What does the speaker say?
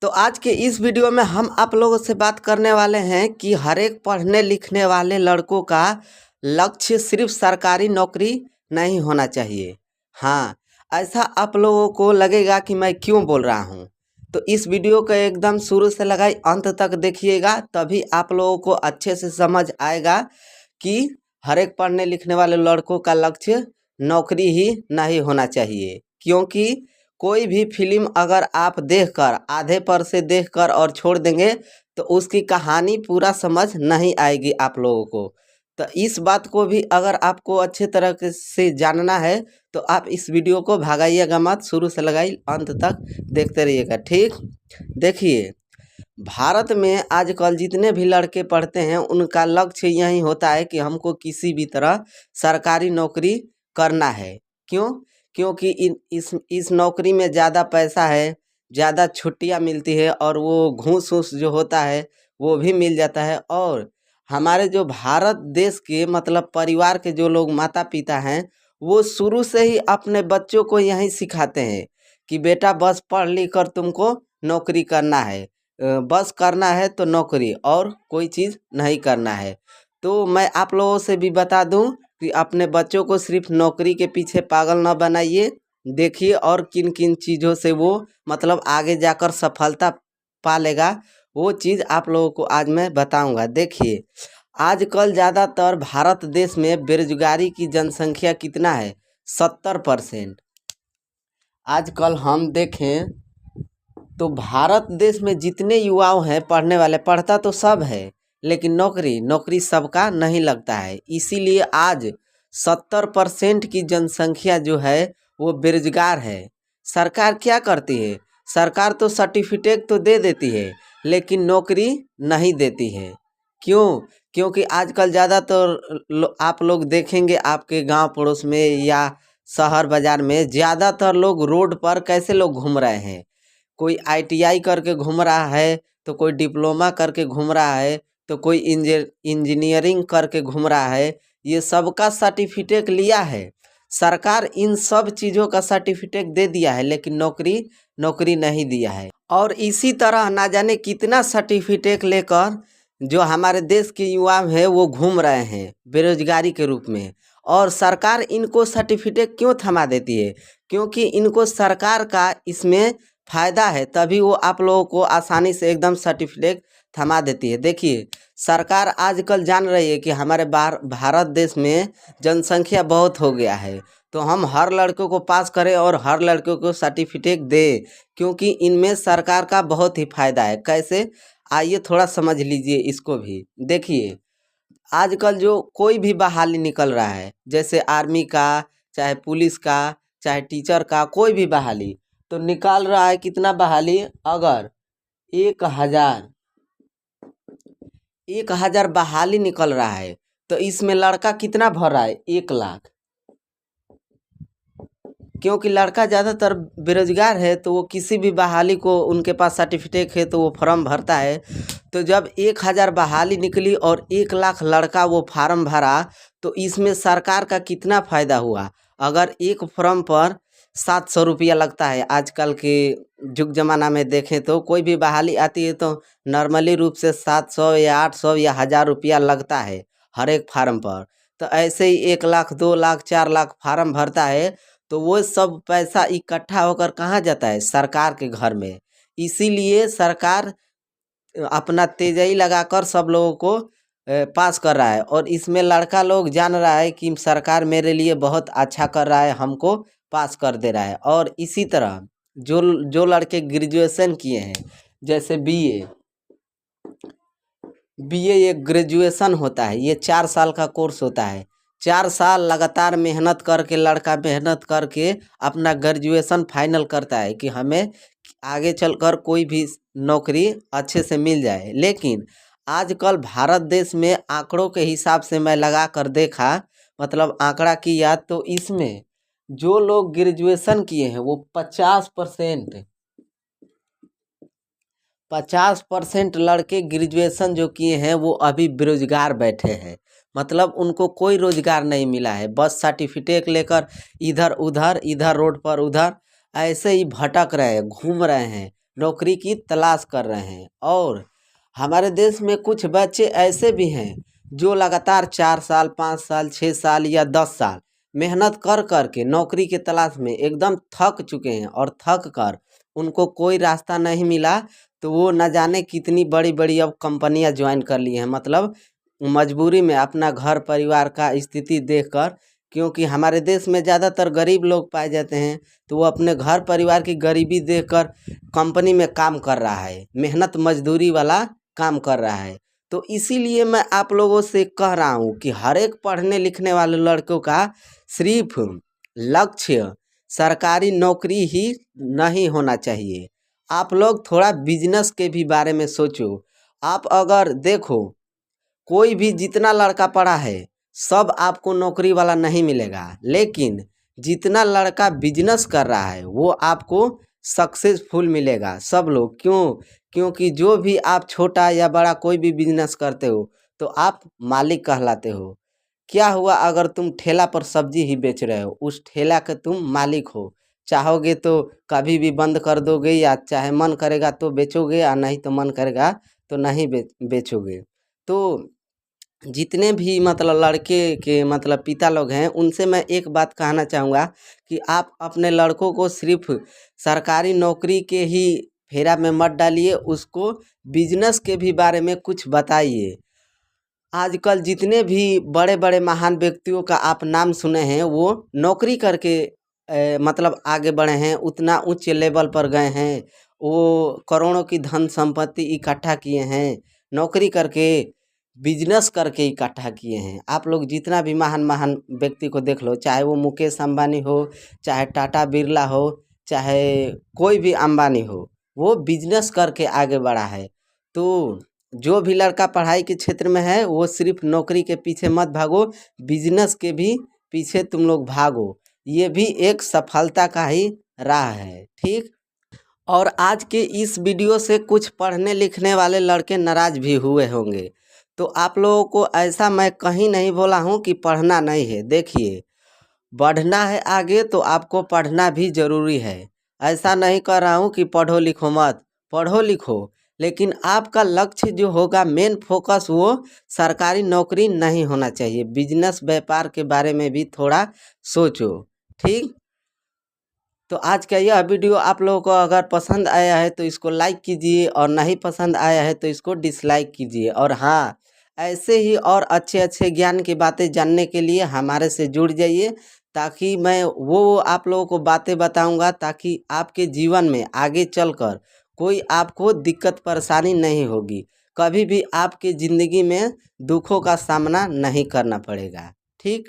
तो आज के इस वीडियो में हम आप लोगों से बात करने वाले हैं कि हर एक पढ़ने लिखने वाले लड़कों का लक्ष्य सिर्फ सरकारी नौकरी नहीं होना चाहिए। हाँ, ऐसा आप लोगों को लगेगा कि मैं क्यों बोल रहा हूँ, तो इस वीडियो को एकदम शुरू से लगाई अंत तक देखिएगा, तभी आप लोगों को अच्छे से समझ आएगा कि हर एक पढ़ने लिखने वाले लड़कों का लक्ष्य नौकरी ही नहीं होना चाहिए। क्योंकि कोई भी फिल्म अगर आप देखकर आधे पर से देखकर और छोड़ देंगे तो उसकी कहानी पूरा समझ नहीं आएगी आप लोगों को। तो इस बात को भी अगर आपको अच्छे तरह से जानना है तो आप इस वीडियो को भगाइएगा मत, शुरू से लगाइए अंत तक देखते रहिएगा। ठीक, देखिए, भारत में आजकल जितने भी लड़के पढ़ते हैं उनका लक्ष्य यही होता है कि हमको किसी भी तरह सरकारी नौकरी करना है। क्यों? क्योंकि इस नौकरी में ज़्यादा पैसा है, ज़्यादा छुट्टियां मिलती है और वो घूस वूस जो होता है वो भी मिल जाता है। और हमारे जो भारत देश के मतलब परिवार के जो लोग माता पिता हैं वो शुरू से ही अपने बच्चों को यही सिखाते हैं कि बेटा बस पढ़ लिख कर तुमको नौकरी करना है, बस करना है तो नौकरी, और कोई चीज़ नहीं करना है। तो मैं आप लोगों से भी बता दूं कि अपने बच्चों को सिर्फ नौकरी के पीछे पागल न बनाइए। देखिए और किन किन चीज़ों से वो मतलब आगे जाकर सफलता पा लेगा, वो चीज़ आप लोगों को आज मैं बताऊंगा। देखिए, आजकल ज़्यादातर भारत देश में बेरोजगारी की जनसंख्या कितना है? 70%। आजकल हम देखें तो भारत देश में जितने युवाओं हैं पढ़ने वाले, पढ़ता तो सब है लेकिन नौकरी नौकरी सबका नहीं लगता है। इसीलिए आज 70% की जनसंख्या जो है वो बेरोजगार है। सरकार क्या करती है? सरकार तो सर्टिफिकेट तो दे देती है लेकिन नौकरी नहीं देती है। क्यों? क्योंकि आजकल ज़्यादातर आप लोग देखेंगे आपके गांव पड़ोस में या शहर बाज़ार में ज़्यादातर लोग रोड पर कैसे लोग घूम रहे हैं। कोई आईटीआई करके घूम रहा है, तो कोई डिप्लोमा करके घूम रहा है, तो कोई इंजीनियरिंग करके घूम रहा है। ये सबका सर्टिफिकेट लिया है। सरकार इन सब चीज़ों का सर्टिफिकेट दे दिया है लेकिन नौकरी नहीं दिया है। और इसी तरह ना जाने कितना सर्टिफिकेट लेकर जो हमारे देश के युवा हैं वो घूम रहे हैं बेरोजगारी के रूप में। और सरकार इनको सर्टिफिकेट क्यों थमा देती है? क्योंकि इनको सरकार का इसमें फ़ायदा है, तभी वो आप लोगों को आसानी से एकदम सर्टिफिकेट थमा देती है। देखिए, सरकार आजकल जान रही है कि हमारे भारत देश में जनसंख्या बहुत हो गया है, तो हम हर लड़कों को पास करें और हर लड़कों को सर्टिफिकेट दें, क्योंकि इनमें सरकार का बहुत ही फ़ायदा है। कैसे? आइए थोड़ा समझ लीजिए इसको भी। देखिए, आजकल जो कोई भी बहाली निकल रहा है, जैसे आर्मी का, चाहे पुलिस का, चाहे टीचर का, कोई भी बहाली तो निकाल रहा है। कितना बहाली? अगर 1000 बहाली निकल रहा है तो इसमें लड़का कितना भर रहा है? 1 लाख। क्योंकि लड़का ज़्यादातर बेरोजगार है तो वो किसी भी बहाली को, उनके पास सर्टिफिकेट है तो वो फॉर्म भरता है। तो जब 1000 बहाली निकली और 1 लाख लड़का वो फार्म भरा तो इसमें सरकार का कितना फ़ायदा हुआ? अगर एक फॉर्म पर 700 रुपया लगता है, आजकल के जुग ज़माना में देखें तो कोई भी बहाली आती है तो नॉर्मली रूप से 700 या 800 या 1000 रुपया लगता है हर एक फार्म पर। तो ऐसे ही 1 लाख 2 लाख 4 लाख फार्म भरता है तो वो सब पैसा इकट्ठा होकर कहाँ जाता है? सरकार के घर में। इसीलिए सरकार अपना तेजाई लगाकर सब लोगों को पास कर रहा है। और इसमें लड़का लोग जान रहा है कि सरकार मेरे लिए बहुत अच्छा कर रहा है, हमको पास कर दे रहा है। और इसी तरह जो जो लड़के ग्रेजुएशन किए हैं, जैसे बीए एक ग्रेजुएशन होता है, ये 4 साल का कोर्स होता है। 4 साल लगातार मेहनत करके लड़का मेहनत करके अपना ग्रेजुएशन फाइनल करता है कि हमें आगे चलकर कोई भी नौकरी अच्छे से मिल जाए। लेकिन आजकल भारत देश में आंकड़ों के हिसाब से मैं लगा कर देखा, मतलब आंकड़ा किया, तो इसमें जो लोग ग्रेजुएशन किए हैं वो 50% लड़के ग्रेजुएशन जो किए हैं वो अभी बेरोजगार बैठे हैं। मतलब उनको कोई रोजगार नहीं मिला है, बस सर्टिफिकेट लेकर इधर उधर, इधर रोड पर उधर ऐसे ही भटक रहे हैं, घूम रहे हैं, नौकरी की तलाश कर रहे हैं। और हमारे देश में कुछ बच्चे ऐसे भी हैं जो लगातार 4 साल, 5 साल, 6 साल या 10 साल मेहनत कर कर के नौकरी के तलाश में एकदम थक चुके हैं, और थक कर उनको कोई रास्ता नहीं मिला तो वो न जाने कितनी बड़ी बड़ी अब कंपनियां ज्वाइन कर ली हैं। मतलब मजबूरी में अपना घर परिवार का स्थिति देखकर, क्योंकि हमारे देश में ज़्यादातर गरीब लोग पाए जाते हैं, तो वो अपने घर परिवार की गरीबी देखकर कंपनी में काम कर रहा है, मेहनत मजदूरी वाला काम कर रहा है। तो इसीलिए मैं आप लोगों से कह रहा हूँ कि हर एक पढ़ने लिखने वाले लड़कों का सिर्फ लक्ष्य सरकारी नौकरी ही नहीं होना चाहिए। आप लोग थोड़ा बिजनेस के भी बारे में सोचो। आप अगर देखो, कोई भी जितना लड़का पढ़ा है सब आपको नौकरी वाला नहीं मिलेगा, लेकिन जितना लड़का बिजनेस कर रहा है वो आपको सक्सेसफुल मिलेगा। सब लोग क्योंकि जो भी आप छोटा या बड़ा कोई भी बिजनेस करते हो तो आप मालिक कहलाते हो। क्या हुआ अगर तुम ठेला पर सब्जी ही बेच रहे हो, उस ठेला के तुम मालिक हो। चाहोगे तो कभी भी बंद कर दोगे, या चाहे मन करेगा तो बेचोगे, या नहीं तो मन करेगा तो नहीं बेचोगे। तो जितने भी मतलब लड़के के मतलब पिता लोग हैं, उनसे मैं एक बात कहना चाहूँगा कि आप अपने लड़कों को सिर्फ सरकारी नौकरी के ही फेरा में मत डालिए, उसको बिजनेस के भी बारे में कुछ बताइए। आजकल जितने भी बड़े बड़े महान व्यक्तियों का आप नाम सुने हैं, वो नौकरी करके मतलब आगे बढ़े हैं, उतना उच्च लेवल पर गए हैं, वो करोड़ों की धन संपत्ति इकट्ठा किए हैं, नौकरी करके बिजनेस करके इकट्ठा किए हैं। आप लोग जितना भी महान महान व्यक्ति को देख लो, चाहे वो मुकेश अंबानी हो, चाहे टाटा बिरला हो, चाहे कोई भी अंबानी हो, वो बिजनेस करके आगे बढ़ा है। तो जो भी लड़का पढ़ाई के क्षेत्र में है वो सिर्फ नौकरी के पीछे मत भागो, बिजनेस के भी पीछे तुम लोग भागो। ये भी एक सफलता का ही राह है, ठीक। और आज के इस वीडियो से कुछ पढ़ने लिखने वाले लड़के नाराज भी हुए होंगे, तो आप लोगों को ऐसा मैं कहीं नहीं बोला हूँ कि पढ़ना नहीं है। देखिए, बढ़ना है आगे तो आपको पढ़ना भी ज़रूरी है। ऐसा नहीं कर रहा हूँ कि पढ़ो लिखो मत, पढ़ो लिखो, लेकिन आपका लक्ष्य जो होगा, मेन फोकस वो सरकारी नौकरी नहीं होना चाहिए। बिजनेस व्यापार के बारे में भी थोड़ा सोचो, ठीक। तो आज का यह वीडियो आप लोगों को अगर पसंद आया है तो इसको लाइक कीजिए, और नहीं पसंद आया है तो इसको डिसलाइक कीजिए। और हाँ, ऐसे ही और अच्छे अच्छे ज्ञान की बातें जानने के लिए हमारे से जुड़ जाइए, ताकि मैं वो आप लोगों को बातें बताऊंगा, ताकि आपके जीवन में आगे चलकर कोई आपको दिक्कत परेशानी नहीं होगी, कभी भी आपके ज़िंदगी में दुखों का सामना नहीं करना पड़ेगा, ठीक।